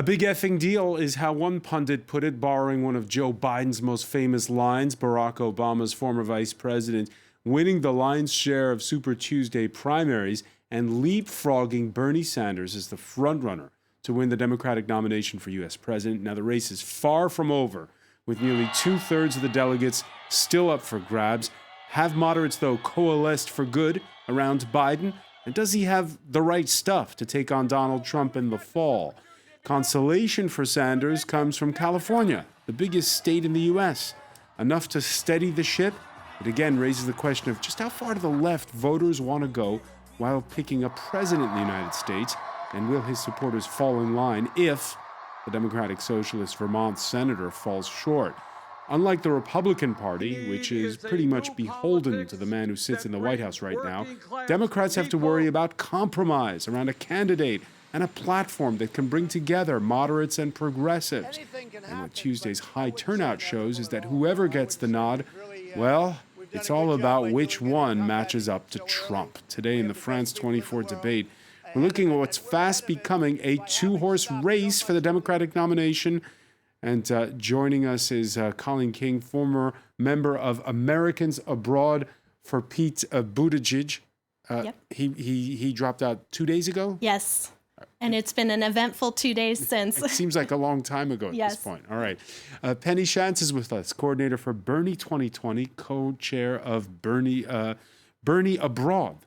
A big effing deal is how one pundit put it, borrowing one of Joe Biden's most famous lines, Barack Obama's former vice president, winning the lion's share of Super Tuesday primaries and leapfrogging Bernie Sanders as the frontrunner to win the Democratic nomination for U.S. president. Now, the race is far from over, with nearly two-thirds of the delegates still up for grabs. Have moderates, though, coalesced for good around Biden? And does he have the right stuff to take on Donald Trump in the fall? Consolation for Sanders comes from California, the biggest state in the U.S. Enough to steady the ship? It again raises the question of just how far to the left voters want to go while picking a president in the United States, and will his supporters fall in line if the Democratic Socialist Vermont senator falls short? Unlike the Republican Party, which is pretty much beholden to the man who sits in the White House right now, Democrats have to worry about compromise around a candidate and a platform that can bring together moderates and progressives. And what Tuesday's high turnout shows is that whoever gets the nod, well, it's all about which one matches up to Trump. Today in the France 24 debate, we're looking at what's fast becoming a two-horse race for the Democratic nomination. And joining us is Colin King, former member of Americans Abroad for Pete Buttigieg. Yep. He dropped out 2 days ago? Yes. And it's been an eventful 2 days since. It seems like a long time ago at this point. All right. Penny Shantz is with us, coordinator for Bernie 2020, co-chair of Bernie Abroad.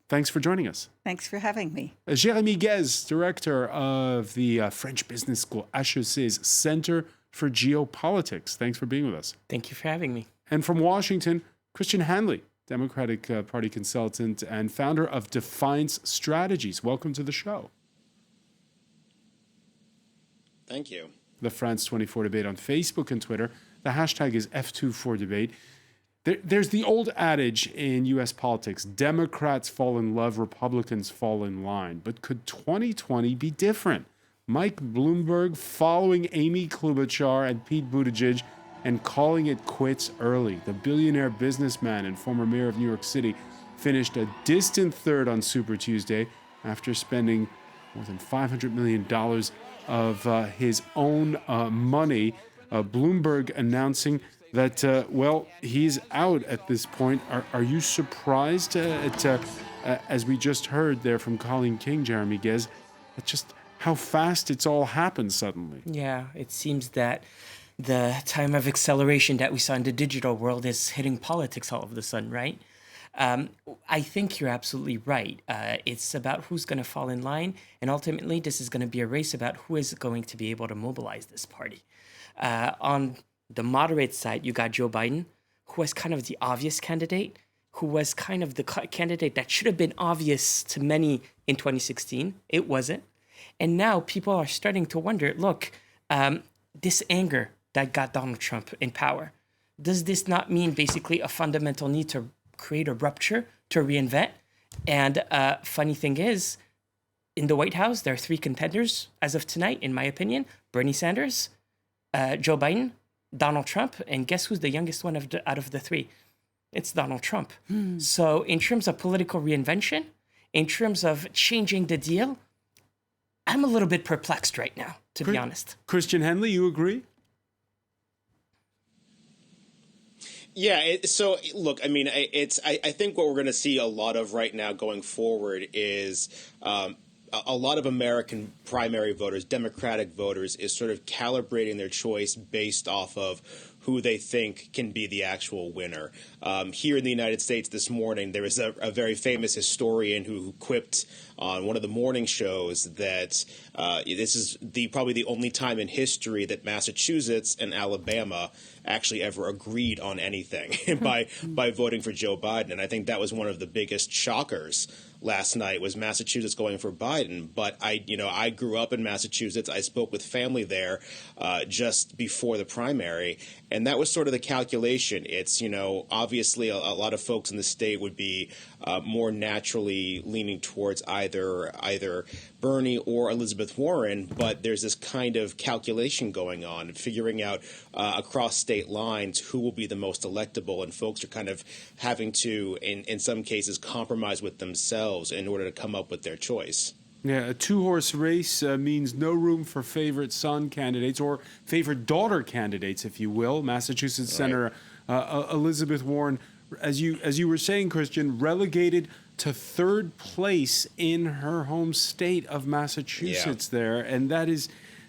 Thanks for joining us. Thanks for having me. Jérémy Guez, director of the French business school HEC's Center for Geopolitics. Thanks for being with us. Thank you for having me. And from Washington, Christian Hanley, Democratic Party consultant and founder of Defiance Strategies. Welcome to the show. Thank you. The France 24 debate on Facebook and Twitter. The hashtag is F24debate. There's the old adage in U.S. politics, Democrats fall in love, Republicans fall in line. But could 2020 be different? Mike Bloomberg following Amy Klobuchar and Pete Buttigieg and calling it quits early. The billionaire businessman and former mayor of New York City finished a distant third on Super Tuesday after spending more than $500 million of his own money. Bloomberg announcing that, he's out at this point. Are you surprised as we just heard there from Colin King, Jérémy Guez, at just how fast it's all happened suddenly? Yeah, it seems that the time of acceleration that we saw in the digital world is hitting politics all of a sudden, right? I think you're absolutely right. It's about who's going to fall in line, and ultimately this is going to be a race about who is going to be able to mobilize this party. On the moderate side, you got Joe Biden, who was kind of the obvious candidate, who was kind of the candidate that should have been obvious to many in 2016. It wasn't. And now people are starting to wonder, look, this anger that got Donald Trump in power, does this not mean basically a fundamental need to create a rupture, to reinvent? And funny thing is, in the White House, there are three contenders as of tonight, in my opinion: Bernie Sanders, Joe Biden, Donald Trump. And guess who's the youngest one out of the three? It's Donald Trump. So in terms of political reinvention, in terms of changing the deal, I'm a little bit perplexed right now, to be honest. Christian Henley, you agree? Yeah. So look, I mean, I think what we're going to see a lot of right now going forward is a lot of American primary voters, Democratic voters, is sort of calibrating their choice based off of who they think can be the actual winner. Here in the United States this morning, there was a very famous historian who quipped on one of the morning shows that this is probably the only time in history that Massachusetts and Alabama actually ever agreed on anything by voting for Joe Biden. And I think that was one of the biggest shockers last night, was Massachusetts going for Biden. But I grew up in Massachusetts. I spoke with family there just before the primary, and that was sort of the calculation. It's, obviously a lot of folks in the state would be more naturally leaning towards either Bernie or Elizabeth Warren, but there's this kind of calculation going on, figuring out across state lines who will be the most electable, and folks are kind of having to, in some cases, compromise with themselves in order to come up with their choice. Yeah, a two-horse race means no room for favorite son candidates or favorite daughter candidates, if you will. Massachusetts Right. Senator Elizabeth Warren, as you were saying, Christian, relegated to third place in her home state of Massachusetts. There, and that is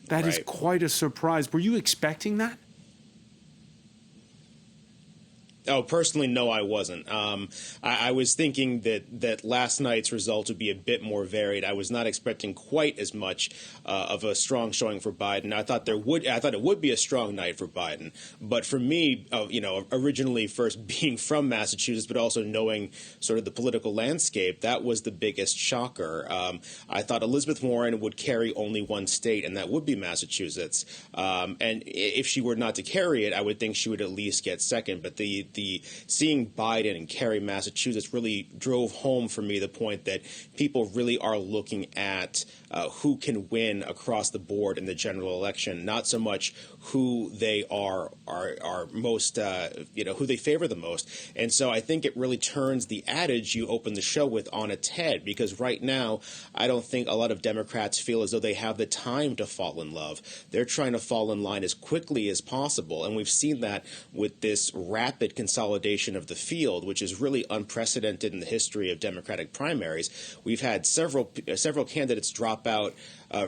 Right. quite a surprise. Were you expecting that? Oh, personally, no, I wasn't. I was thinking that last night's result would be a bit more varied. I was not expecting quite as much of a strong showing for Biden. I thought it would be a strong night for Biden. But for me, originally first being from Massachusetts, but also knowing sort of the political landscape, that was the biggest shocker. I thought Elizabeth Warren would carry only one state, and that would be Massachusetts. And if she were not to carry it, I would think she would at least get second. But the seeing Biden and carry Massachusetts really drove home for me the point that people really are looking at who can win across the board in the general election, not so much who they are most, who they favor the most. And so I think it really turns the adage you opened the show with on its head, because right now I don't think a lot of Democrats feel as though they have the time to fall in love. They're trying to fall in line as quickly as possible. And we've seen that with this rapid consolidation of the field, which is really unprecedented in the history of Democratic primaries. We've had several candidates drop out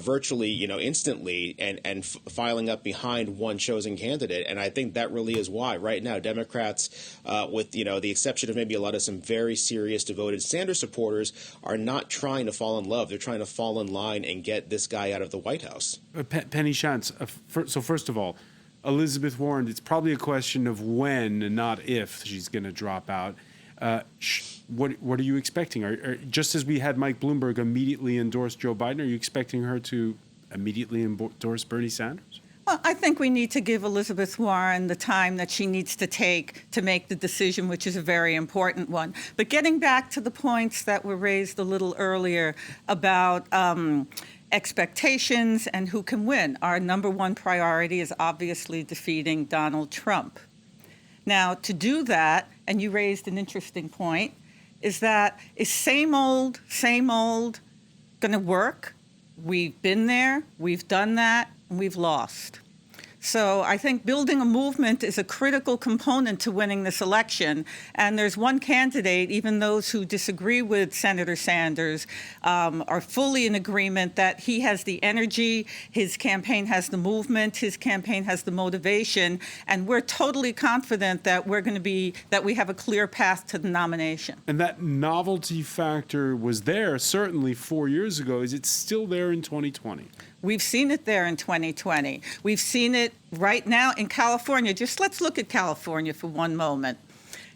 virtually, instantly, and filing up behind one chosen candidate. And I think that really is why right now Democrats, with the exception of maybe a lot of some very serious devoted Sanders supporters, are not trying to fall in love. They're trying to fall in line and get this guy out of the White House. Penny Shantz, so first of all, Elizabeth Warren, it's probably a question of when and not if she's going to drop out. What are you expecting? Just as we had Mike Bloomberg immediately endorse Joe Biden, are you expecting her to immediately endorse Bernie Sanders? Well, I think we need to give Elizabeth Warren the time that she needs to take to make the decision, which is a very important one. But getting back to the points that were raised a little earlier about expectations and who can win, our number one priority is obviously defeating Donald Trump. Now, to do that, and you raised an interesting point, is same old going to work? We've been there, we've done that, and we've lost. So I think building a movement is a critical component to winning this election. And there's one candidate, even those who disagree with Senator Sanders are fully in agreement that he has the energy, his campaign has the movement, his campaign has the motivation, and we're totally confident that we have a clear path to the nomination. And that novelty factor was there certainly 4 years ago. Is it still there in 2020? We've seen it there in 2020. We've seen it right now in California. Just let's look at California for one moment.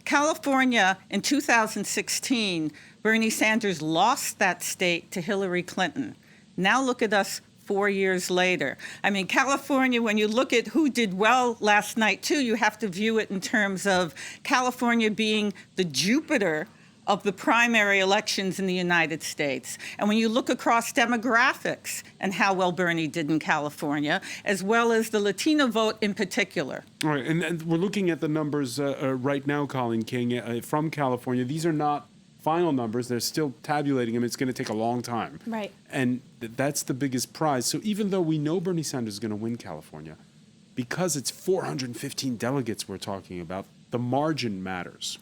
California, in 2016, Bernie Sanders lost that state to Hillary Clinton. Now look at us 4 years later. I mean, California, when you look at who did well last night, too, you have to view it in terms of California being the Jupiter of the primary elections in the United States. And when you look across demographics and how well Bernie did in California, as well as the Latino vote in particular. All right, and we're looking at the numbers right now, Colleen King, from California. These are not final numbers. They're still tabulating them. It's going to take a long time. Right. And that's the biggest prize. So even though we know Bernie Sanders is going to win California, because it's 415 delegates we're talking about, the margin matters.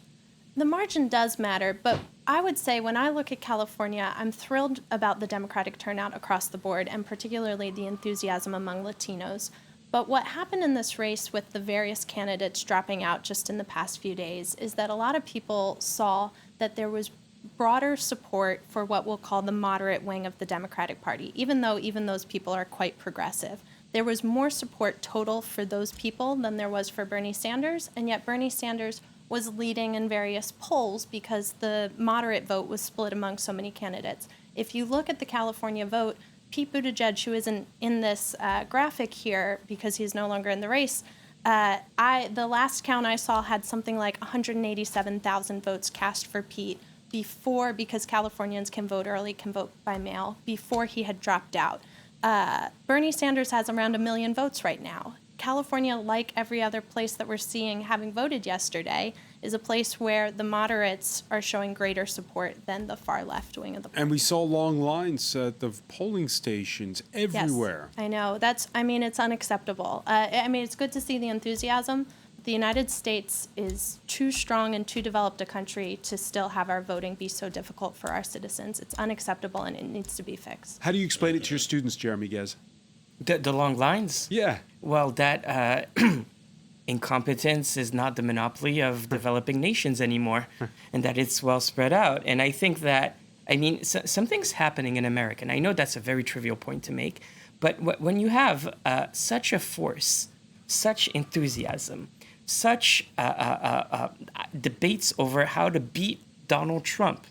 The margin does matter, but I would say when I look at California, I'm thrilled about the Democratic turnout across the board, and particularly the enthusiasm among Latinos. But what happened in this race with the various candidates dropping out just in the past few days is that a lot of people saw that there was broader support for what we'll call the moderate wing of the Democratic Party, even though even those people are quite progressive. There was more support total for those people than there was for Bernie Sanders, and yet Bernie Sanders was leading in various polls because the moderate vote was split among so many candidates. If you look at the California vote, Pete Buttigieg, who isn't in this graphic here because he's no longer in the race, the last count I saw had something like 187,000 votes cast for Pete because Californians can vote early, can vote by mail, before he had dropped out. Bernie Sanders has around 1 million votes right now. California, like every other place that we're seeing having voted yesterday, is a place where the moderates are showing greater support than the far left wing of the party. And we saw long lines at the polling stations everywhere. Yes, I know. It's unacceptable. It's good to see the enthusiasm. The United States is too strong and too developed a country to still have our voting be so difficult for our citizens. It's unacceptable and it needs to be fixed. How do you explain it to your students, Jeremy Gez? The long lines? Yeah. Well, that incompetence is not the monopoly of developing nations anymore, and that it's well spread out. And I think that, something's happening in America, and I know that's a very trivial point to make, but when you have such a force, such enthusiasm, such debates over how to beat Donald Trump,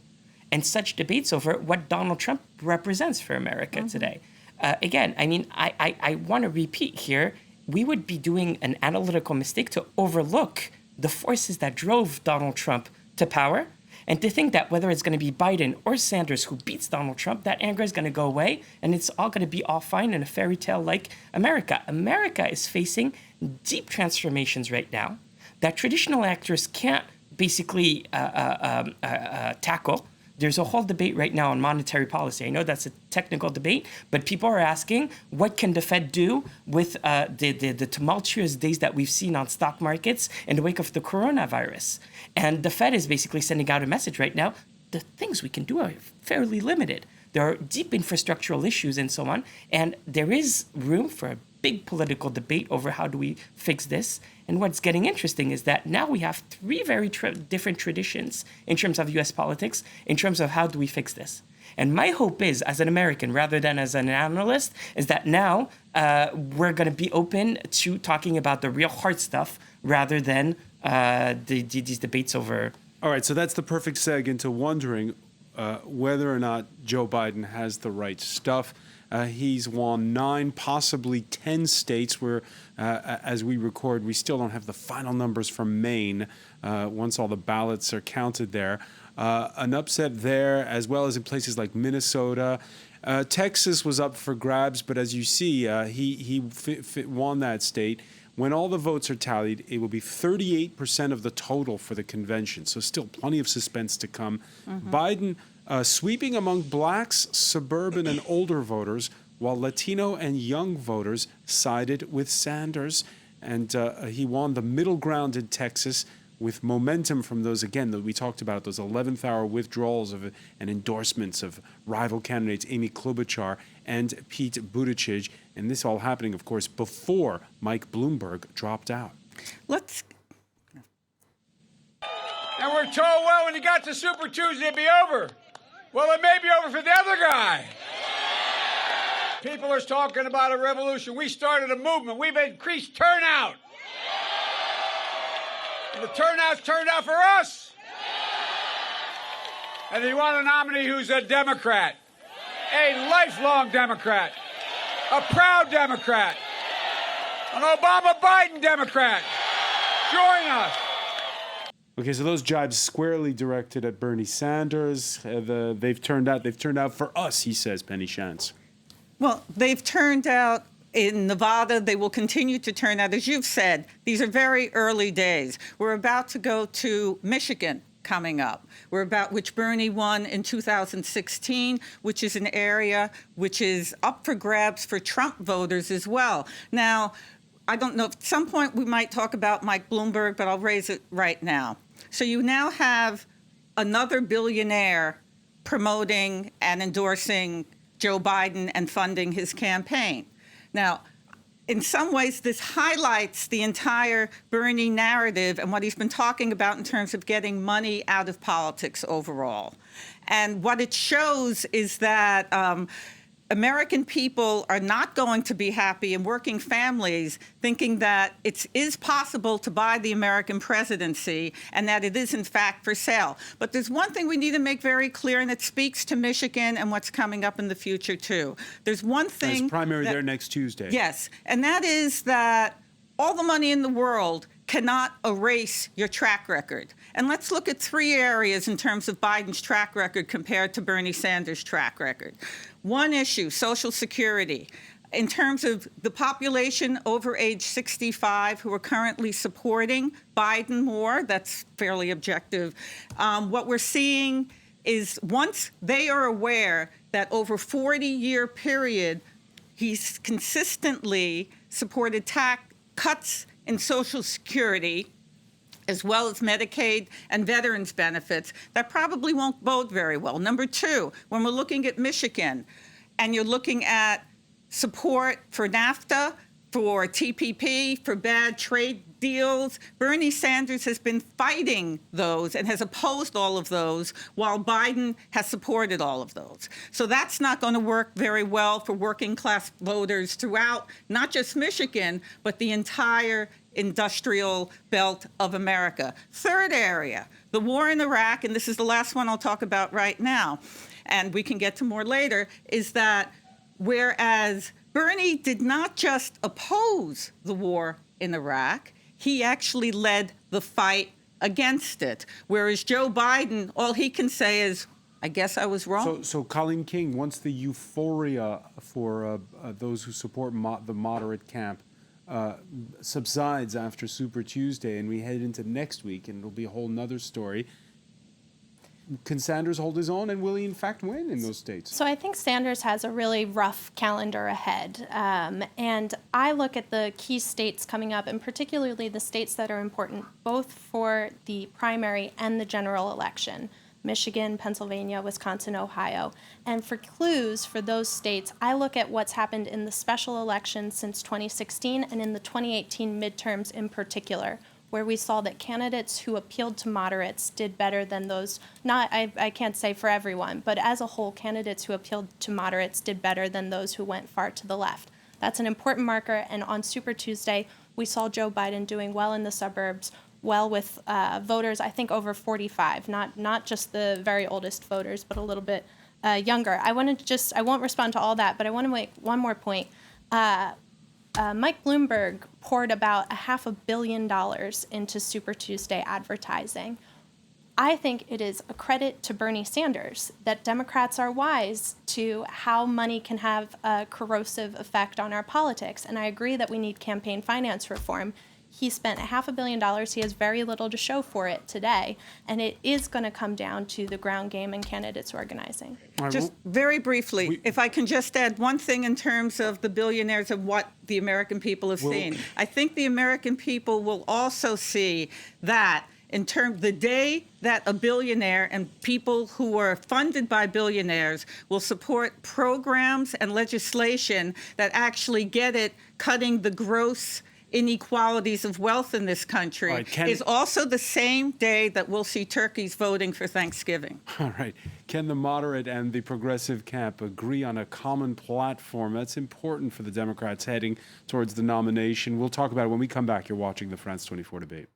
and such debates over what Donald Trump represents for America today. I want to repeat here, we would be doing an analytical mistake to overlook the forces that drove Donald Trump to power, and to think that whether it's going to be Biden or Sanders who beats Donald Trump, that anger is going to go away, and it's all going to be all fine in a fairy tale like America. America is facing deep transformations right now that traditional actors can't basically tackle. There's a whole debate right now on monetary policy. I know that's a technical debate, but people are asking, what can the Fed do with the tumultuous days that we've seen on stock markets in the wake of the coronavirus? And the Fed is basically sending out a message right now. The things we can do are fairly limited. There are deep infrastructural issues and so on, and there is room for a big political debate over how do we fix this. And what's getting interesting is that now we have three very different traditions in terms of U.S. politics, in terms of how do we fix this. And my hope is, as an American, rather than as an analyst, is that now we're going to be open to talking about the real hard stuff rather than these debates over. All right, so that's the perfect seg into wondering whether or not Joe Biden has the right stuff. He's won 9, possibly 10 states where, as we record, we still don't have the final numbers from Maine once all the ballots are counted there. An upset there, as well as in places like Minnesota. Texas was up for grabs, but as you see, he won that state. When all the votes are tallied, it will be 38% of the total for the convention. So still plenty of suspense to come. Biden sweeping among blacks, suburban, and older voters, while Latino and young voters sided with Sanders. And he won the middle ground in Texas with momentum from those, again, that we talked about, those 11th hour withdrawals of and endorsements of rival candidates Amy Klobuchar and Pete Buttigieg. And this all happening, of course, before Mike Bloomberg dropped out. And we're told, well, when you got to Super Tuesday, it'd be over. Well, it may be over for the other guy. People are talking about a revolution. We started a movement. We've increased turnout. And the turnout's turned out for us. And you want a nominee who's a Democrat, a lifelong Democrat, a proud Democrat, an Obama-Biden Democrat. Join us. Okay, so those jibes squarely directed at Bernie Sanders. They've turned out for us, he says, Penny Shantz. Well, they've turned out in Nevada. They will continue to turn out. As you've said, these are very early days. We're about to go to Michigan coming up. Which Bernie won in 2016, which is an area which is up for grabs for Trump voters as well. Now, I don't know, at some point we might talk about Mike Bloomberg, but I'll raise it right now. So you now have another billionaire promoting and endorsing Joe Biden and funding his campaign. Now, in some ways, this highlights the entire Bernie narrative and what he's been talking about in terms of getting money out of politics overall. And what it shows is that American people are not going to be happy, and working families thinking that it is possible to buy the American presidency and that it is, in fact, for sale. But there's one thing we need to make very clear, and it speaks to Michigan and what's coming up in the future, too. There's one thing. There's primary there next Tuesday. Yes, and that is that all the money in the world cannot erase your track record. And let's look at 3 areas in terms of Biden's track record compared to Bernie Sanders' track record. One issue, Social Security. In terms of the population over age 65 who are currently supporting Biden more, that's fairly objective. What we're seeing is once they are aware that over a 40-year period, he's consistently supported tax cuts in Social Security, as well as Medicaid and veterans benefits, that probably won't bode very well. Number two, when we're looking at Michigan, and you're looking at support for NAFTA, for TPP, for bad trade deals, Bernie Sanders has been fighting those and has opposed all of those, while Biden has supported all of those. So that's not going to work very well for working class voters throughout not just Michigan, but the entire industrial belt of America. Third area, the war in Iraq, and this is the last one I'll talk about right now, and we can get to more later, is that whereas Bernie did not just oppose the war in Iraq, he actually led the fight against it. Whereas Joe Biden, all he can say is, I guess I was wrong. So Colleen King, once the euphoria for those who support the moderate camp subsides after Super Tuesday and we head into next week, and it'll be a whole nother story, can Sanders hold his own, and will he in fact win in those states? So I think Sanders has a really rough calendar ahead. And I look at the key states coming up, and particularly the states that are important both for the primary and the general election: Michigan, Pennsylvania, Wisconsin, Ohio. And for clues for those states, I look at what's happened in the special elections since 2016 and in the 2018 midterms in particular, where we saw that candidates who appealed to moderates did better than those, I can't say for everyone, but as a whole, candidates who appealed to moderates did better than those who went far to the left. That's an important marker, and on Super Tuesday, we saw Joe Biden doing well in the suburbs, well with voters, I think, over 45, not just the very oldest voters, but a little bit younger. I won't respond to all that, but I want to make one more point. Mike Bloomberg poured about $500 million into Super Tuesday advertising. I think it is a credit to Bernie Sanders that Democrats are wise to how money can have a corrosive effect on our politics. And I agree that we need campaign finance reform. He spent $500 million. He has very little to show for it today. And it is going to come down to the ground game and candidates organizing. Just very briefly, if I can just add one thing in terms of the billionaires and what the American people have seen. I think the American people will also see that the day that a billionaire and people who are funded by billionaires will support programs and legislation that actually get it cutting the gross inequalities of wealth in this country, is also the same day that we'll see turkeys voting for Thanksgiving. All right. Can the moderate and the progressive camp agree on a common platform? That's important for the Democrats heading towards the nomination. We'll talk about it when we come back. You're watching the France 24 debate.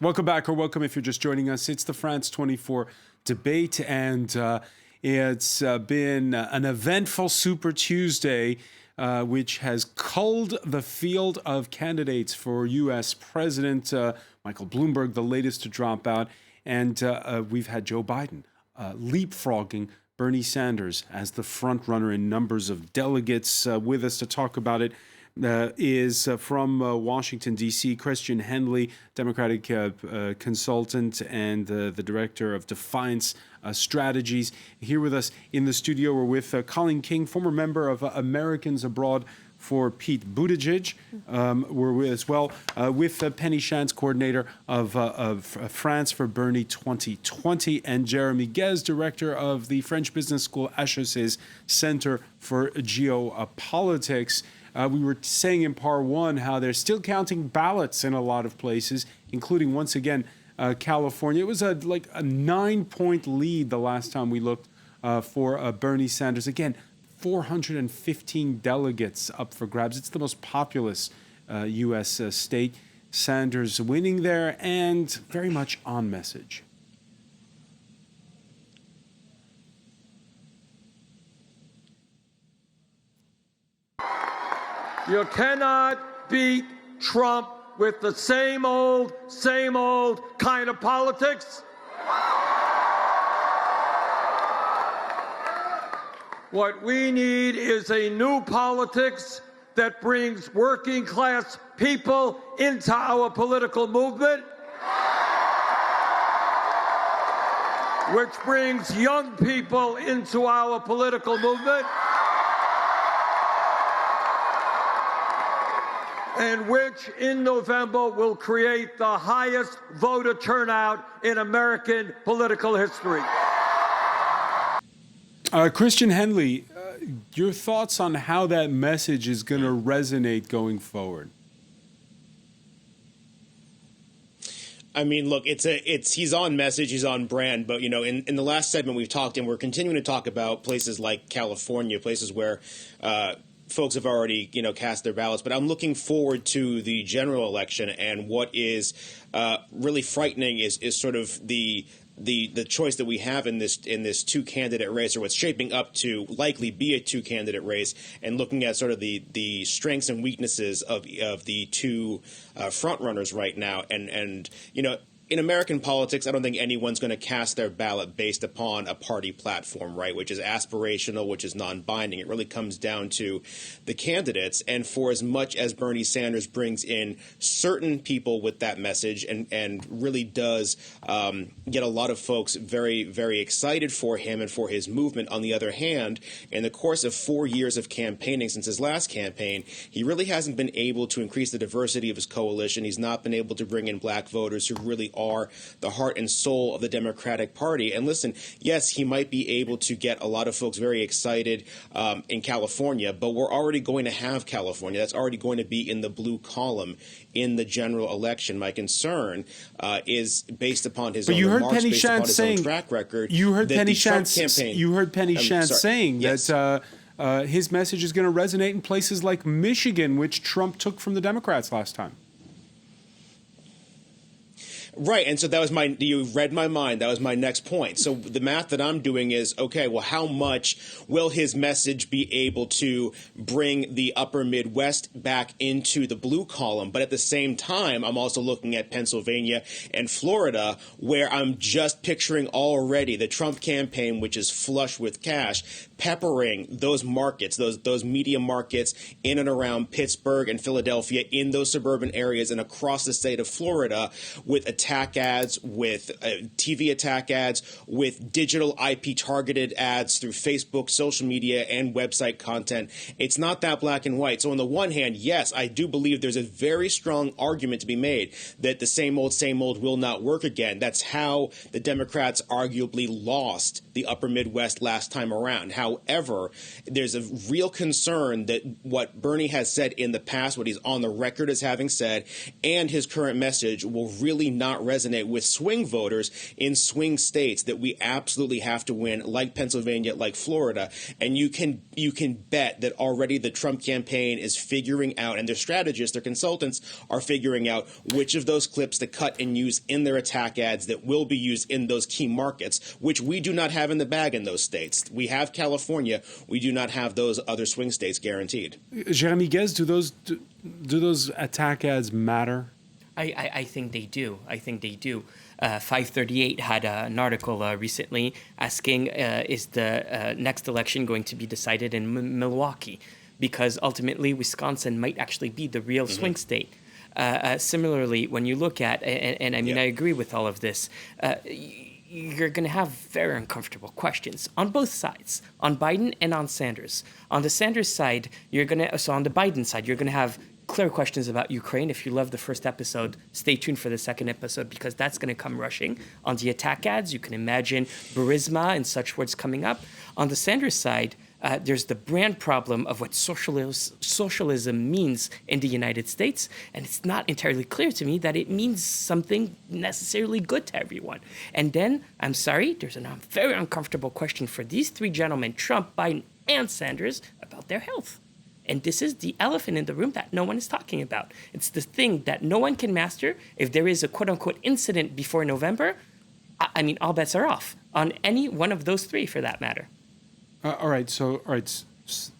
Welcome back, or welcome if you're just joining us. It's the France 24 debate, and it's been an eventful Super Tuesday, which has culled the field of candidates for U.S. President. Michael Bloomberg, the latest to drop out, and we've had Joe Biden leapfrogging Bernie Sanders as the front runner in numbers of delegates. With us to talk about it is from Washington, D.C., Christian Henley, Democratic consultant and the director of Defiance Strategies. Here with us in the studio, we're with Colleen King, former member of Americans Abroad for Pete Buttigieg. We're with, as well with Penny Shantz, coordinator of France for Bernie 2020, and Jeremy Guez, director of the French business school HEC's Center for Geopolitics. We were saying in part one how they're still counting ballots in a lot of places, including, once again, California. It was like a 9-point lead the last time we looked for Bernie Sanders. Again, 415 delegates up for grabs. It's the most populous U.S. State. Sanders winning there and very much on message. You cannot beat Trump with the same old kind of politics. What we need is a new politics that brings working class people into our political movement, which brings young people into our political movement, and which in November will create the highest voter turnout in American political history. Christian Henley, your thoughts on how that message is going to resonate going forward? I mean, look, he's on message, he's on brand, but in the last segment we've talked, and we're continuing to talk about places like California, places where folks have already cast their ballots. But I'm looking forward to the general election, and what is really frightening is sort of the choice that we have in this two-candidate race, or what's shaping up to likely be a two-candidate race, and looking at sort of the strengths and weaknesses of the two frontrunners right now. And in American politics, I don't think anyone's going to cast their ballot based upon a party platform, right, which is aspirational, which is non-binding. It really comes down to the candidates. And for as much as Bernie Sanders brings in certain people with that message and really does get a lot of folks very, very excited for him and for his movement, on the other hand, in the course of 4 years of campaigning since his last campaign, he really hasn't been able to increase the diversity of his coalition. He's not been able to bring in black voters who really are the heart and soul of the Democratic Party. And listen, yes, he might be able to get a lot of folks very excited in California, but we're already going to have California. That's already going to be in the blue column in the general election. My concern is based upon his own remarks, based upon his own track record. You heard Penny Shantz saying yes. that his message is going to resonate in places like Michigan, which Trump took from the Democrats last time. Right, and so that was you read my mind. That was my next point. So the math that I'm doing is, okay, well, how much will his message be able to bring the upper Midwest back into the blue column? But at the same time, I'm also looking at Pennsylvania and Florida, where I'm just picturing already the Trump campaign, which is flush with cash, peppering those markets, those media markets in and around Pittsburgh and Philadelphia, in those suburban areas and across the state of Florida, with attack ads, with TV attack ads, with digital IP targeted ads through Facebook, social media, and website content. It's not that black and white. So on the one hand, yes, I do believe there's a very strong argument to be made that the same old will not work again. That's how the Democrats arguably lost the upper Midwest last time around. However, there's a real concern that what Bernie has said in the past, what he's on the record as having said, and his current message will really not resonate with swing voters in swing states that we absolutely have to win, like Pennsylvania, like Florida. And you can bet that already the Trump campaign is figuring out, and their strategists, their consultants are figuring out which of those clips to cut and use in their attack ads that will be used in those key markets, which we do not have in the bag in those states. We have California. We do not have those other swing states guaranteed. Jeremy Guez, do those attack ads matter? I think they do. 538 had an article recently asking, is the next election going to be decided in Milwaukee? Because ultimately, Wisconsin might actually be the real swing state. Similarly, when you look at, and I mean, I agree with all of this, you're going to have very uncomfortable questions on both sides, on Biden and on Sanders. On the Sanders side, on the Biden side, you're going to have clear questions about Ukraine. If you love the first episode, stay tuned for the second episode, because that's going to come rushing. On the attack ads, you can imagine Burisma and such words coming up. On the Sanders side, there's the brand problem of what socialism means in the United States, and it's not entirely clear to me that it means something necessarily good to everyone. And then, I'm sorry, there's a very uncomfortable question for these three gentlemen, Trump, Biden, and Sanders, about their health. And this is the elephant in the room that no one is talking about. It's the thing that no one can master. If there is a quote-unquote incident before November, I mean, all bets are off on any one of those three, for that matter.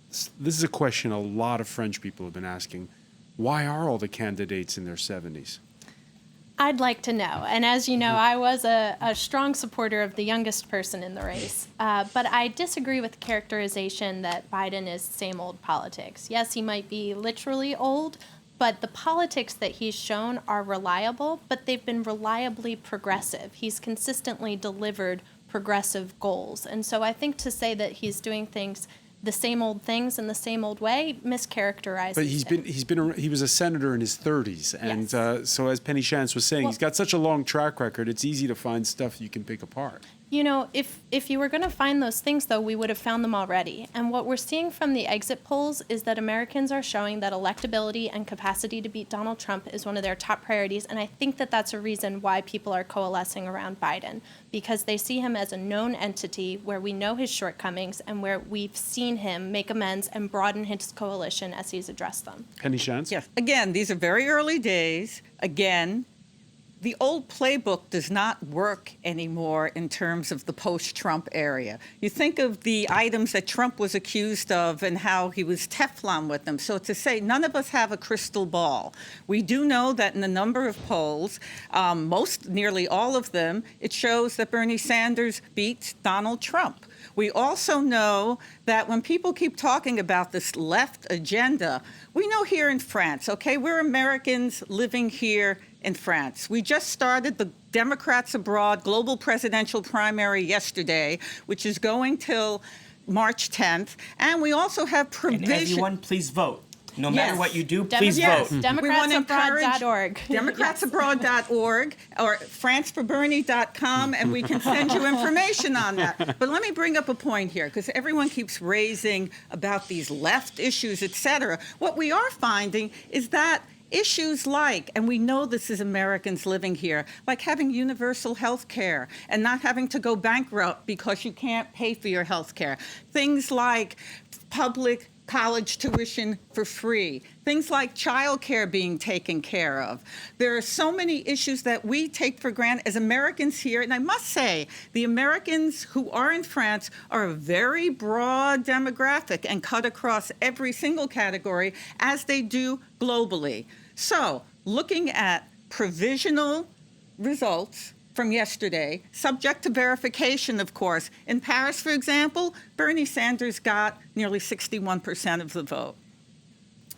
This is a question a lot of French people have been asking. Why are all the candidates in their 70s? I'd like to know. And as you know, I was a strong supporter of the youngest person in the race. But I disagree with the characterization that Biden is same old politics. Yes, he might be literally old, but the politics that he's shown are reliable, but they've been reliably progressive. He's consistently delivered progressive goals. And so I think to say that he's doing things, the same old things in the same old way, mischaracterizes But him. he was a senator in his 30s, and Yes. so as Penny Shantz was saying, Well- he's got such a long track record. It's easy to find stuff you can pick apart. You know, if you were going to find those things, though, we would have found them already. And what we're seeing from the exit polls is that Americans are showing that electability and capacity to beat Donald Trump is one of their top priorities. And I think that that's a reason why people are coalescing around Biden, because they see him as a known entity where we know his shortcomings and where we've seen him make amends and broaden his coalition as he's addressed them. Penny Shantz? Yes. Again, these are very early days. Again, the old playbook does not work anymore in terms of the post-Trump area. You think of the items that Trump was accused of and how he was Teflon with them. So to say none of us have a crystal ball. We do know that in a number of polls, nearly all of them, it shows that Bernie Sanders beats Donald Trump. We also know that when people keep talking about this left agenda, we know here in France, okay, we're Americans living here in France. We just started the Democrats Abroad global presidential primary yesterday, which is going till March 10th. And we also have provision. And everyone, please vote. No matter Yes. what you do, please Yes. vote. Democratsabroad.org. Democratsabroad.org or franceforbernie.com, and we can send you information on that. But let me bring up a point here, because everyone keeps raising about these left issues, et cetera. What we are finding is that issues like, and we know this is Americans living here, like having universal health care and not having to go bankrupt because you can't pay for your health care. Things like public college tuition for free. Things like childcare being taken care of. There are so many issues that we take for granted as Americans here. And I must say, the Americans who are in France are a very broad demographic and cut across every single category as they do globally. So, looking at provisional results from yesterday, subject to verification, of course. In Paris, for example, Bernie Sanders got nearly 61% of the vote.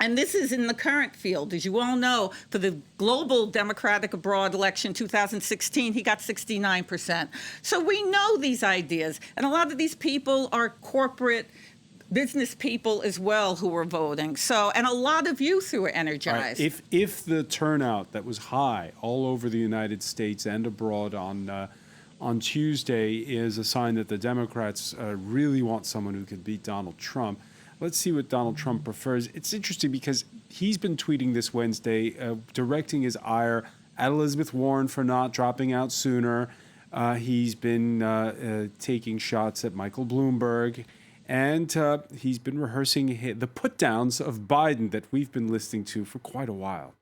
And this is in the current field. As you all know, for the global Democratic Abroad election 2016, he got 69%. So we know these ideas. And a lot of these people are corporate business people as well who were voting. So, and a lot of youth who were energized. Right. If the turnout that was high all over the United States and abroad on Tuesday is a sign that the Democrats really want someone who can beat Donald Trump, let's see what Donald Trump prefers. It's interesting because he's been tweeting this Wednesday, directing his ire at Elizabeth Warren for not dropping out sooner. He's been taking shots at Michael Bloomberg. And he's been rehearsing the put-downs of Biden that we've been listening to for quite a while.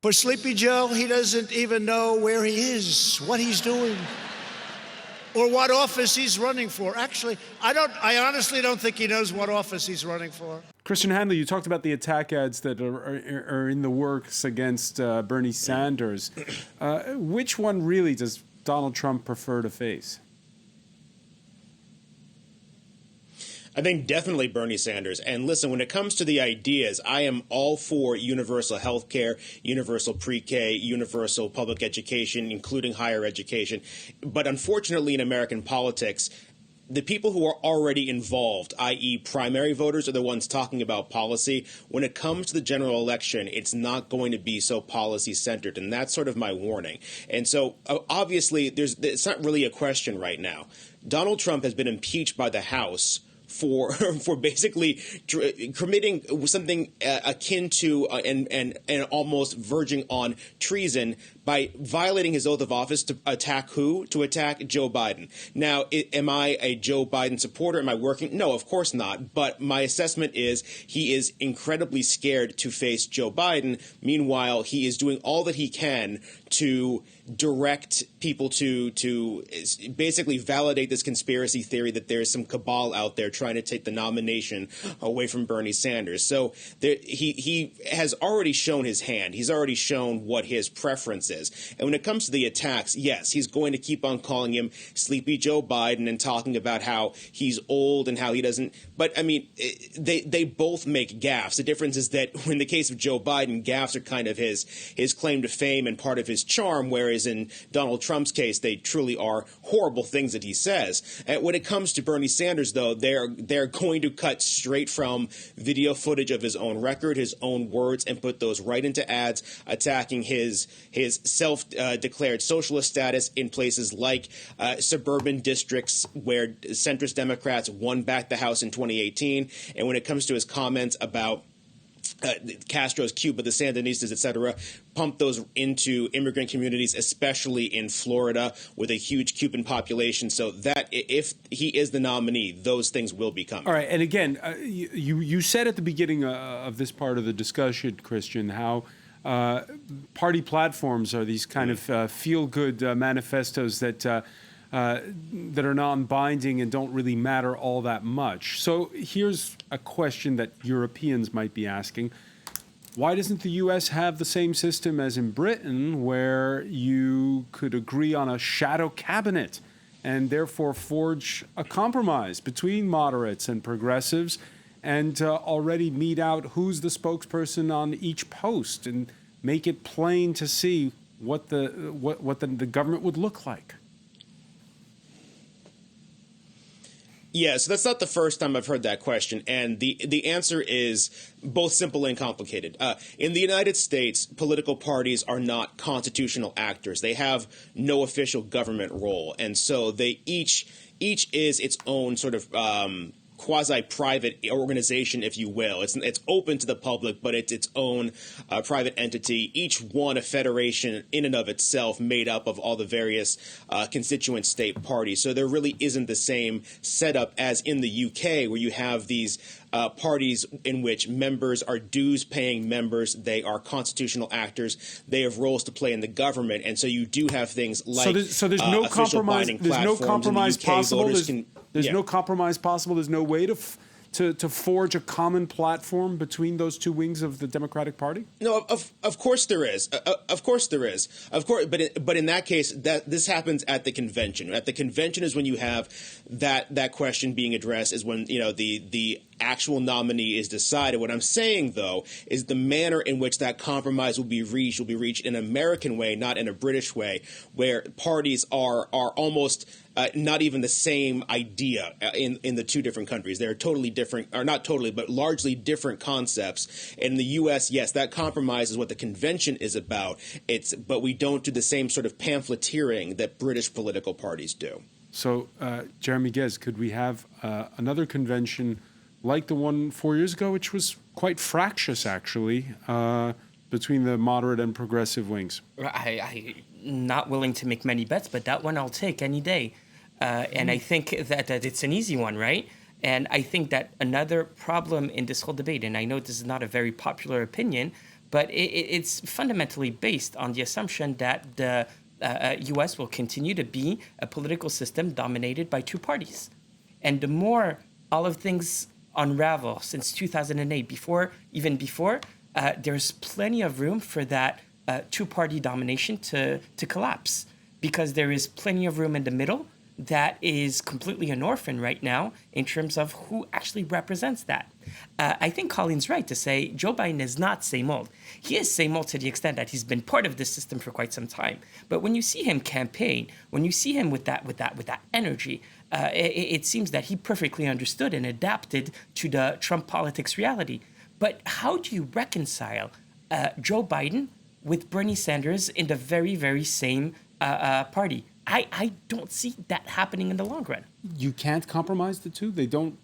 For Sleepy Joe, he doesn't even know where he is, what he's doing, or what office he's running for. Actually, I honestly don't think he knows what office he's running for. Christian Hanley, you talked about the attack ads that are in the works against Bernie Sanders. Which one really does Donald Trump prefer to face? I think definitely Bernie Sanders. And listen, when it comes to the ideas, I am all for universal health care, universal pre-K, universal public education, including higher education. But unfortunately, in American politics, the people who are already involved, i.e. primary voters, are the ones talking about policy. When it comes to the general election, it's not going to be so policy-centered, and that's sort of my warning. And so, obviously, it's not really a question right now. Donald Trump has been impeached by the House for basically committing something akin to and almost verging on treason by violating his oath of office to attack who? To attack Joe Biden. Now, am I a Joe Biden supporter? Am I working? No, of course not. But my assessment is he is incredibly scared to face Joe Biden. Meanwhile, he is doing all that he can to direct people to basically validate this conspiracy theory that there's some cabal out there trying to take the nomination away from Bernie Sanders. So he has already shown his hand. He's already shown what his preference is. And when it comes to the attacks, yes, he's going to keep on calling him Sleepy Joe Biden and talking about how he's old and how he doesn't. But, I mean, they both make gaffes. The difference is that in the case of Joe Biden, gaffes are kind of his claim to fame and part of his charm, whereas in Donald Trump's case, they truly are horrible things that he says. And when it comes to Bernie Sanders, though, they're going to cut straight from video footage of his own record, his own words, and put those right into ads, attacking his self-declared socialist status in places like suburban districts where centrist Democrats won back the House in 2018. And when it comes to his comments about Castro's Cuba, the Sandinistas, et cetera, pump those into immigrant communities, especially in Florida, with a huge Cuban population. So that if he is the nominee, those things will be coming. All right. And again, you said at the beginning of this part of the discussion, Christian, how party platforms are these kind of feel-good manifestos that are non-binding and don't really matter all that much. So here's a question that Europeans might be asking. Why doesn't the U.S. have the same system as in Britain, where you could agree on a shadow cabinet and therefore forge a compromise between moderates and progressives and already mete out who's the spokesperson on each post and make it plain to see what the government would look like? Yeah, so that's not the first time I've heard that question, and the answer is both simple and complicated. In the United States, political parties are not constitutional actors. They have no official government role, and so they each is its own sort of quasi-private organization, if you will. It's open to the public, but it's its own private entity, each one a federation in and of itself, made up of all the various constituent state parties. So there really isn't the same setup as in the UK, where you have these parties in which members are dues-paying members. They are constitutional actors. They have roles to play in the government, and so you do have things like so there's no compromise. There's no compromise possible. There's no compromise possible. There's no way to forge a common platform between those two wings of the Democratic Party? No, of course there is. Of course there is. Of course, but in that case, this happens at the convention. At the convention is when you have that question being addressed. Is when the actual nominee is decided. What I'm saying, though, is the manner in which that compromise will be reached in an American way, not in a British way, where parties are almost not even the same idea in the two different countries. They're totally different, or not totally, but largely different concepts. In the U.S., yes, that compromise is what the convention is about. But we don't do the same sort of pamphleteering that British political parties do. So, Jeremy Gez, could we have another convention like the one 4 years ago, which was quite fractious, actually, between the moderate and progressive wings? I'm not willing to make many bets, but that one I'll take any day. And I think that it's an easy one, right? And I think that another problem in this whole debate, and I know this is not a very popular opinion, but it's fundamentally based on the assumption that the U.S. will continue to be a political system dominated by two parties. And the more all of things unravel since 2008, before, there's plenty of room for that two-party domination to collapse, because there is plenty of room in the middle that is completely an orphan right now in terms of who actually represents that. I think Colin's right to say Joe Biden is not same old. He is same old to the extent that he's been part of this system for quite some time. But when you see him campaign, when you see him with that energy, it seems that he perfectly understood and adapted to the Trump politics reality. But how do you reconcile Joe Biden with Bernie Sanders in the very, very same party? I don't see that happening in the long run. You can't compromise the two? They don't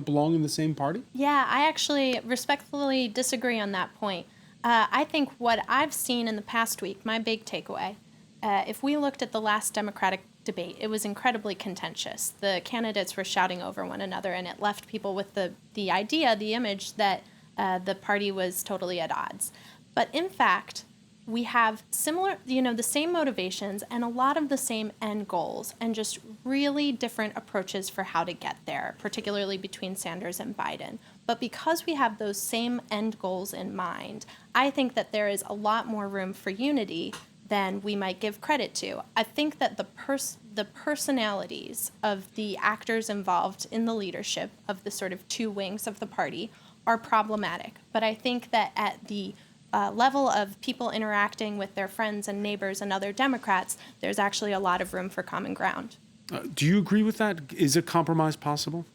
belong in the same party? Yeah, I actually respectfully disagree on that point. I think what I've seen in the past week, my big takeaway, if we looked at the last Democratic debate, it was incredibly contentious. The candidates were shouting over one another, and it left people with the idea, the image that the party was totally at odds. But in fact, we have similar, the same motivations and a lot of the same end goals, and just really different approaches for how to get there, particularly between Sanders and Biden. But because we have those same end goals in mind, I think that there is a lot more room for unity than we might give credit to. I think that the personalities of the actors involved in the leadership of the sort of two wings of the party are problematic. But I think that at the level of people interacting with their friends and neighbors and other Democrats, there's actually a lot of room for common ground. Do you agree with that? Is a compromise possible?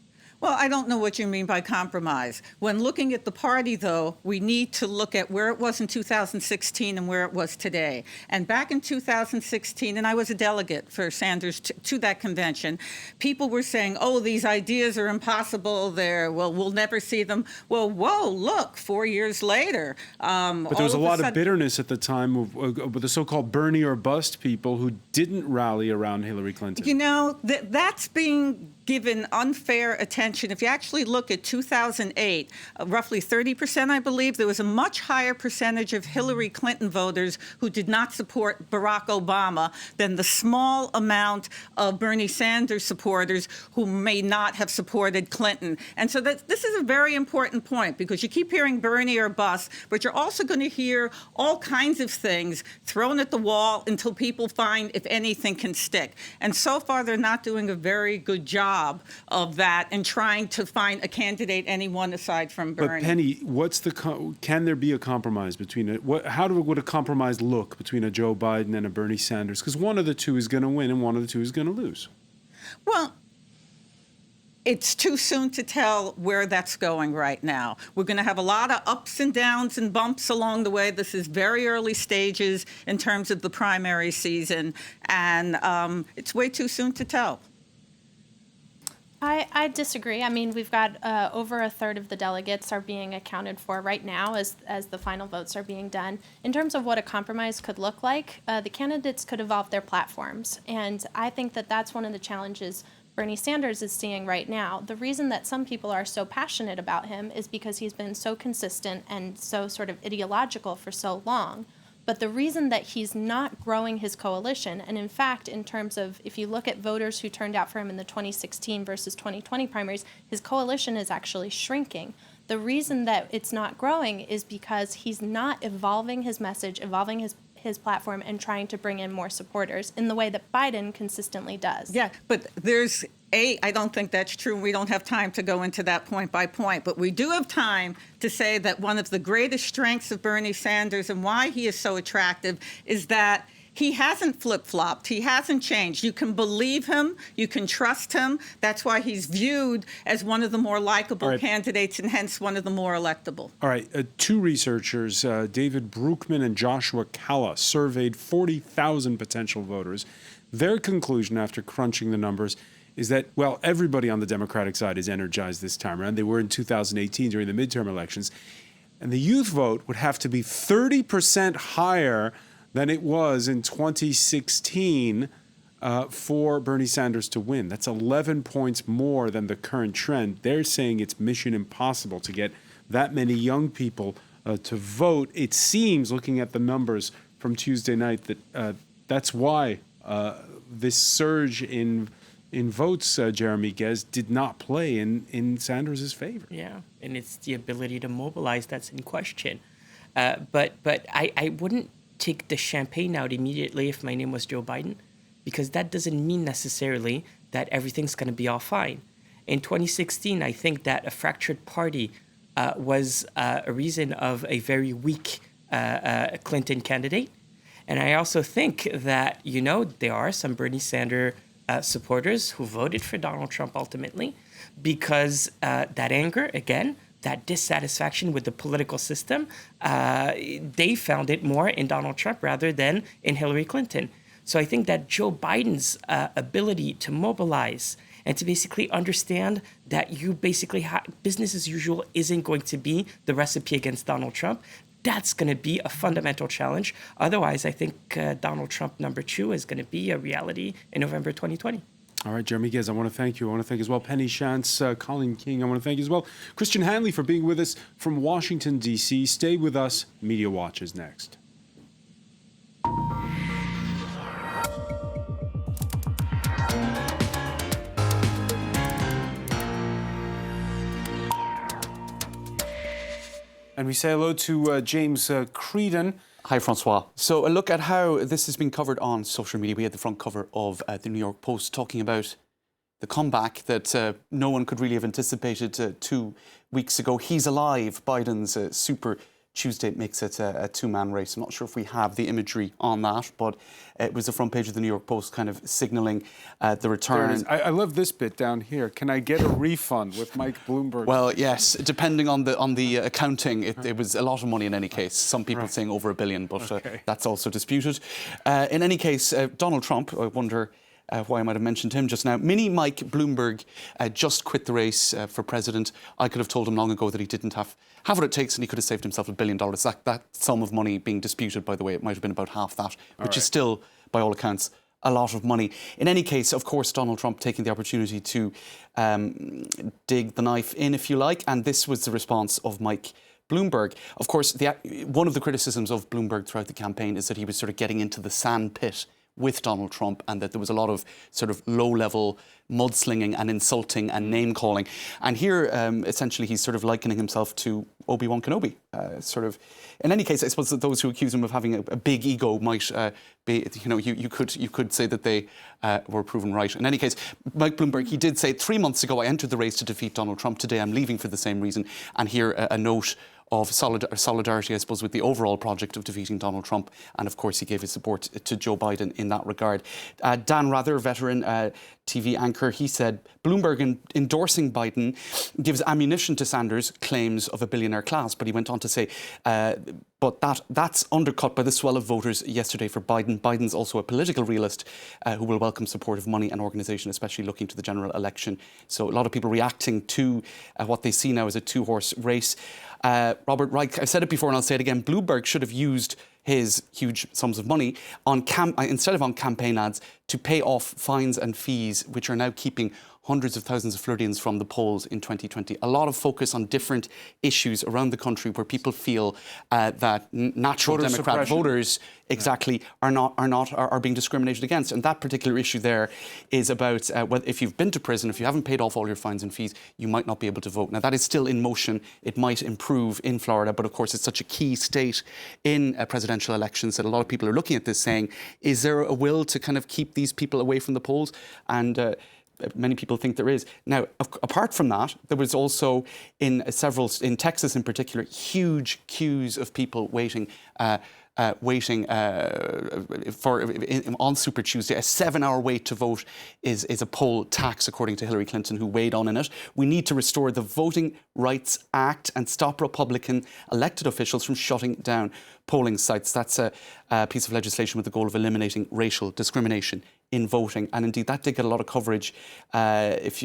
Well, I don't know what you mean by compromise. When looking at the party, though, we need to look at where it was in 2016 and where it was today. And back in 2016, and I was a delegate for Sanders to that convention, people were saying, oh, these ideas are impossible. We'll never see them. Well, whoa, look, 4 years later. But there was a lot of bitterness at the time with the so-called Bernie or bust people who didn't rally around Hillary Clinton. You know, that's being given unfair attention. If you actually look at 2008, roughly 30%, I believe, there was a much higher percentage of Hillary Clinton voters who did not support Barack Obama than the small amount of Bernie Sanders supporters who may not have supported Clinton. And so this is a very important point, because you keep hearing Bernie or bust, but you're also going to hear all kinds of things thrown at the wall until people find if anything can stick. And so far, they're not doing a very good job of that and trying to find a candidate, anyone aside from Bernie. But Penny, can there be a compromise between it? Would a compromise look between a Joe Biden and a Bernie Sanders? Because one of the two is going to win and one of the two is going to lose. Well, it's too soon to tell where that's going right now. We're going to have a lot of ups and downs and bumps along the way. This is very early stages in terms of the primary season, and it's way too soon to tell. I disagree. I mean, we've got over a third of the delegates are being accounted for right now as the final votes are being done. In terms of what a compromise could look like, the candidates could evolve their platforms. And I think that that's one of the challenges Bernie Sanders is seeing right now. The reason that some people are so passionate about him is because he's been so consistent and so sort of ideological for so long. But the reason that he's not growing his coalition, and in fact, in terms of if you look at voters who turned out for him in the 2016 versus 2020 primaries, his coalition is actually shrinking. The reason that it's not growing is because he's not evolving his message, evolving his platform, and trying to bring in more supporters in the way that Biden consistently does. Yeah, but I don't think that's true. We don't have time to go into that point by point, but we do have time to say that one of the greatest strengths of Bernie Sanders and why he is so attractive is that he hasn't flip-flopped. He hasn't changed. You can believe him. You can trust him. That's why he's viewed as one of the more likable candidates and hence one of the more electable. All right. Two researchers, David Brookman and Joshua Calla, surveyed 40,000 potential voters. Their conclusion after crunching the numbers is that, well, everybody on the Democratic side is energized this time around. They were in 2018 during the midterm elections. And the youth vote would have to be 30% higher than it was in 2016 for Bernie Sanders to win. That's 11 points more than the current trend. They're saying it's mission impossible to get that many young people to vote. It seems, looking at the numbers from Tuesday night, that that's why this surge in votes, Jeremy Gez, did not play in Sanders' favor. Yeah, and it's the ability to mobilize that's in question. But I wouldn't take the champagne out immediately if my name was Joe Biden, because that doesn't mean necessarily that everything's going to be all fine. In 2016, I think that a fractured party was a reason of a very weak Clinton candidate. And I also think that, there are some Bernie Sanders supporters who voted for Donald Trump ultimately because that anger, again, that dissatisfaction with the political system, they found it more in Donald Trump rather than in Hillary Clinton. So I think that Joe Biden's ability to mobilize and to basically understand that you basically business as usual isn't going to be the recipe against Donald Trump, That's going to be a fundamental challenge. Otherwise, I think Donald Trump #2 is going to be a reality in November 2020. All right, Jeremy Giz, I want to thank you. I want to thank as well Penny Shantz, Colleen King. I want to thank you as well Christian Hanley for being with us from Washington, D.C. Stay with us. Media Watch is next. And we say hello to James Creedon. Hi, Francois. So a look at how this has been covered on social media. We had the front cover of the New York Post talking about the comeback that no one could really have anticipated 2 weeks ago. He's alive. Biden's Super Tuesday makes it a two-man race. I'm not sure if we have the imagery on that, but it was the front page of the New York Post kind of signalling the return. I love this bit down here. Can I get a refund with Mike Bloomberg? Well, yes, depending on the accounting, it was a lot of money in any case. Some people saying over $1 billion, but that's also disputed. In any case, Donald Trump, I wonder why I might have mentioned him just now. Mini Mike Bloomberg just quit the race for president. I could have told him long ago that he didn't have what it takes and he could have saved himself $1 billion. That sum of money being disputed, by the way, it might have been about half that, which is still, by all accounts, a lot of money. In any case, of course, Donald Trump taking the opportunity to dig the knife in, if you like, and this was the response of Mike Bloomberg. Of course, one of the criticisms of Bloomberg throughout the campaign is that he was sort of getting into the sandpit with Donald Trump and that there was a lot of sort of low-level mudslinging and insulting and name-calling. And here, essentially, he's sort of likening himself to Obi-Wan Kenobi. In any case, I suppose that those who accuse him of having a big ego might be, you could say that they were proven right. In any case, Mike Bloomberg, he did say 3 months ago, I entered the race to defeat Donald Trump. Today, I'm leaving for the same reason. And here, a note of solidarity, I suppose, with the overall project of defeating Donald Trump. And, of course, he gave his support to Joe Biden in that regard. Dan Rather, veteran TV anchor, he said, Bloomberg endorsing Biden gives ammunition to Sanders' claims of a billionaire class. But he went on to say, but that's undercut by the swell of voters yesterday for Biden. Biden's also a political realist who will welcome support of money and organisation, especially looking to the general election. So a lot of people reacting to what they see now as a two-horse race. Robert Reich, I've said it before and I'll say it again, Bloomberg should have used his huge sums of money instead of on campaign ads to pay off fines and fees, which are now keeping hundreds of thousands of Floridians from the polls in 2020. A lot of focus on different issues around the country where people feel that natural Democrat voters are being discriminated against. And that particular issue there is about if you've been to prison, if you haven't paid off all your fines and fees, you might not be able to vote. Now, that is still in motion. It might improve in Florida, but of course, it's such a key state in presidential elections that a lot of people are looking at this saying, is there a will to kind of keep these people away from the polls? And many people think there is. Now, apart from that, there was also in Texas in particular, huge queues of people waiting on Super Tuesday. A 7-hour wait to vote is a poll tax, according to Hillary Clinton, who weighed on in it. We need to restore the Voting Rights Act and stop Republican elected officials from shutting down polling sites. That's a piece of legislation with the goal of eliminating racial discrimination in voting. And indeed, that did get a lot of coverage, if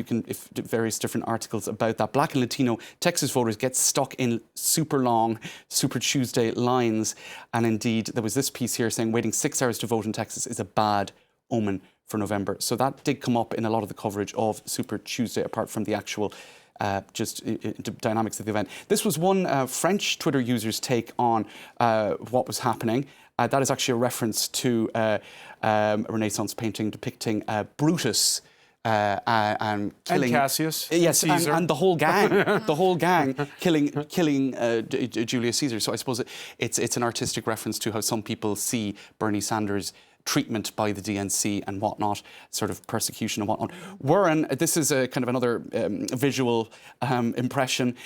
various different articles about that. Black and Latino Texas voters get stuck in super long Super Tuesday lines. And indeed, there was this piece here saying waiting 6 hours to vote in Texas is a bad omen for November. So that did come up in a lot of the coverage of Super Tuesday, apart from the actual dynamics of the event. This was one French Twitter user's take on what was happening. That is actually a reference to a Renaissance painting depicting Brutus and killing Cassius, yes, and the whole gang, killing Julius Caesar. So I suppose it's an artistic reference to how some people see Bernie Sanders' treatment by the DNC and whatnot, sort of persecution and whatnot. Warren, this is a kind of another visual impression.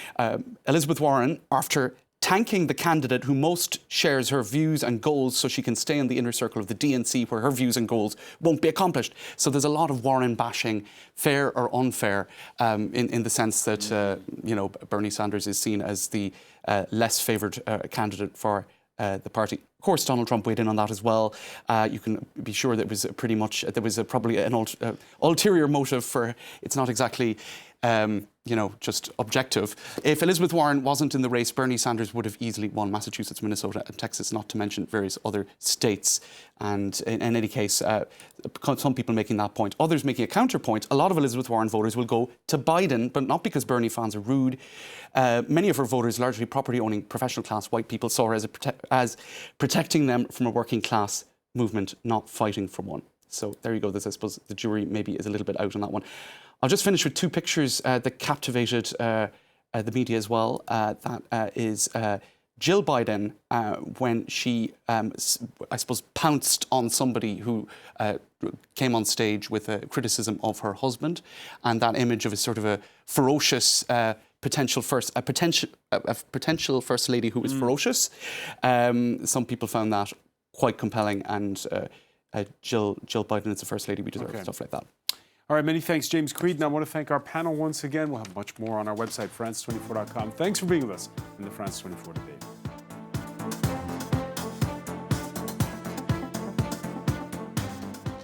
Elizabeth Warren, after thanking the candidate who most shares her views and goals so she can stay in the inner circle of the DNC where her views and goals won't be accomplished. So there's a lot of Warren bashing, fair or unfair, in the sense that, Bernie Sanders is seen as the less favoured candidate for the party. Of course, Donald Trump weighed in on that as well. You can be sure that it was pretty much, there was probably an ulterior motive for, it's not exactly, just objective. If Elizabeth Warren wasn't in the race, Bernie Sanders would have easily won Massachusetts, Minnesota, and Texas, not to mention various other states. And in any case, some people making that point, others making a counterpoint. A lot of Elizabeth Warren voters will go to Biden, but not because Bernie fans are rude. Many of her voters, largely property-owning professional class white people, saw her as protecting them from a working class movement, not fighting for one. So there you go. I suppose the jury maybe is a little bit out on that one. I'll just finish with two pictures that captivated the media as well. That is Jill Biden when she, I suppose, pounced on somebody who came on stage with a criticism of her husband, and that image of a sort of a ferocious potential first lady who was ferocious. Some people found that quite compelling, and Jill Biden is the first lady. We deserve stuff like that. All right, many thanks, James Creed. And I want to thank our panel once again. We'll have much more on our website, France24.com. Thanks for being with us in the France 24 debate.